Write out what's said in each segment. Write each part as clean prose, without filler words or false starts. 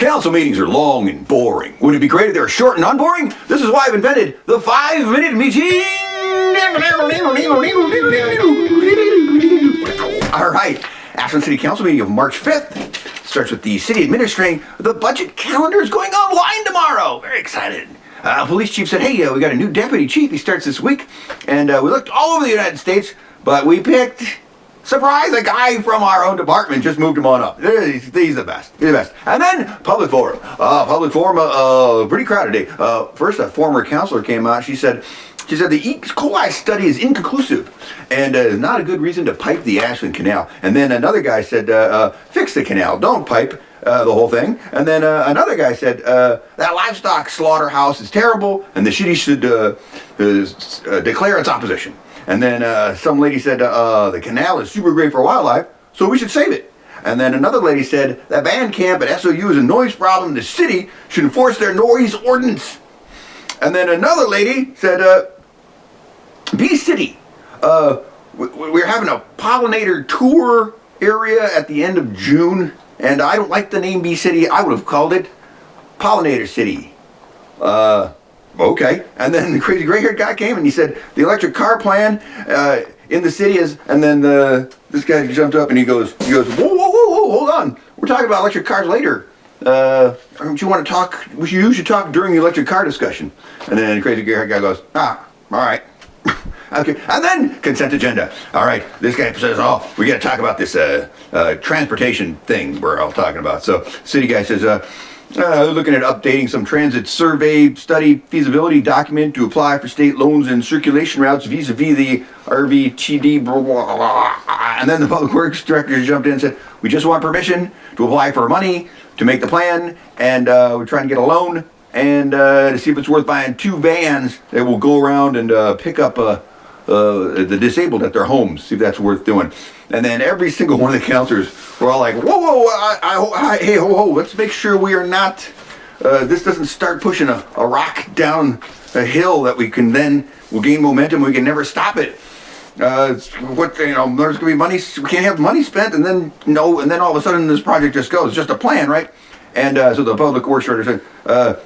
Council meetings are long and boring. Would it be great if they were short and unboring? This is why I've invented the 5-minute meeting. All right, Ashland City Council meeting of March 5th starts with the city administering the budget calendar is going online tomorrow. Very excited. Police chief said, hey, we got a new deputy chief. He starts this week. And we looked all over the United States, but we picked, surprise, a guy from our own department. Just moved him on up. He's the best. He's the best. And then public forum. Pretty crowded day. First, a former counselor came out. She said the E. coli study is inconclusive and is not a good reason to pipe the Ashland Canal. And then another guy said, fix the canal, don't pipe the whole thing. And then another guy said, that livestock slaughterhouse is terrible and the city should declare its opposition. And then some lady said, the canal is super great for wildlife, so we should save it. And then another lady said, that band camp at SOU is a noise problem. The city should enforce their noise ordinance. And then another lady said, Bee City, we're having a pollinator tour area at the end of June, and I don't like the name Bee City. I would have called it Pollinator City. Okay. And then the crazy gray-haired guy came and he said, the electric car plan in the city is, and then this guy jumped up and he goes, whoa, hold on. We're talking about electric cars later. Don't you want to talk? You should talk during the electric car discussion. And then the crazy gray-haired guy goes, all right. Okay, and then consent agenda. All right, this guy says, we got to talk about this transportation thing we're all talking about. So city guy says, looking at updating some transit survey study feasibility document to apply for state loans and circulation routes vis-a-vis the RVTD, blah, blah, blah. And then the public works director jumped in and said, we just want permission to apply for money to make the plan, and we're trying to get a loan and to see if it's worth buying 2 vans that will go around and pick up the disabled at their homes, see if that's worth doing. And then every single one of the counselors were all like, whoa, hey, ho, let's make sure we are not, this doesn't start pushing a rock down a hill that we'll gain momentum, we can never stop it. There's going to be money, we can't have money spent, and then all of a sudden this project just goes. It's just a plan, right? And so the public works director said,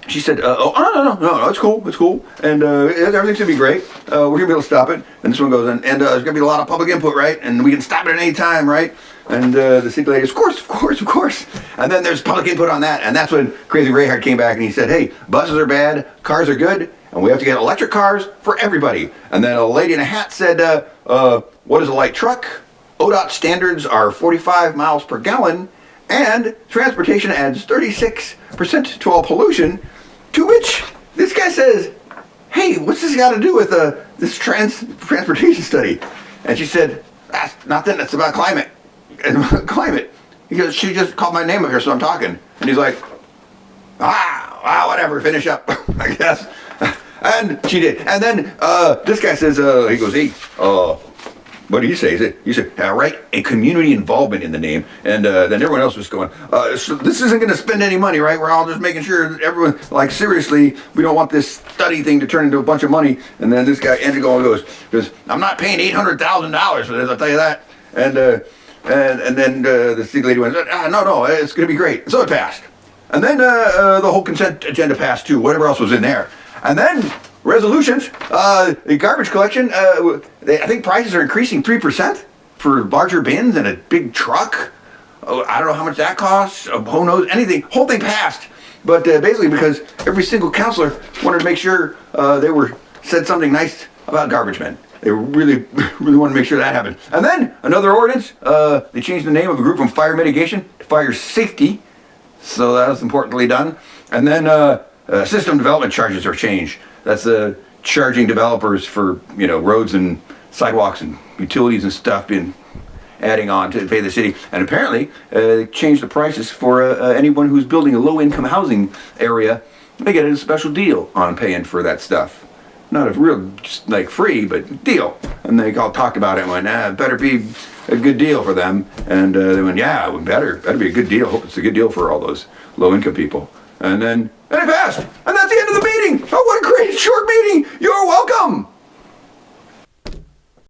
she said, no, it's cool, and everything's gonna be great. We're gonna be able to stop it. And this one goes, and there's gonna be a lot of public input, right? And we can stop it at any time, right? And the city lady, of course. And then there's public input on that, and that's when Crazy Rayhart came back and he said, hey, buses are bad, cars are good, and we have to get electric cars for everybody. And then a lady in a hat said, what is a light truck? ODOT standards are 45 miles per gallon, and transportation adds 36% to all pollution. To which this guy says, hey, what's this got to do with this transportation study? And she said, that's nothing, it's about climate. He goes, she just called my name up here, so I'm talking. And he's like, whatever, finish up, I guess. And she did. And then this guy says, he goes, hey, what do you say? You said, write a community involvement in the name. And then everyone else was going, so this isn't going to spend any money, right? We're all just making sure that everyone, like, seriously, we don't want this study thing to turn into a bunch of money. And then this guy ended going, goes, I'm not paying $800,000 for this, I'll tell you that. And then the city lady went, no, it's going to be great. So it passed. And then the whole consent agenda passed too, whatever else was in there. And then resolutions, the garbage collection, I think prices are increasing 3% for larger bins and a big truck. I don't know how much that costs, who knows, anything, whole thing passed. But basically because every single counselor wanted to make sure they said something nice about garbage men. They really wanted to make sure that happened. And then another ordinance, they changed the name of a group from fire mitigation to fire safety. So that was importantly done. And then system development charges are changed. That's charging developers for roads and sidewalks and utilities and stuff being adding on to pay the city. And apparently they changed the prices for anyone who's building a low-income housing area. They get a special deal on paying for that stuff. Not a real like free, but deal. And they all talked about it and went, it better be a good deal for them. And they went, yeah, it better be a good deal. Hope it's a good deal for all those low-income people. And it passed. And that's the end of the meeting. Oh, what a great short meeting. You're welcome.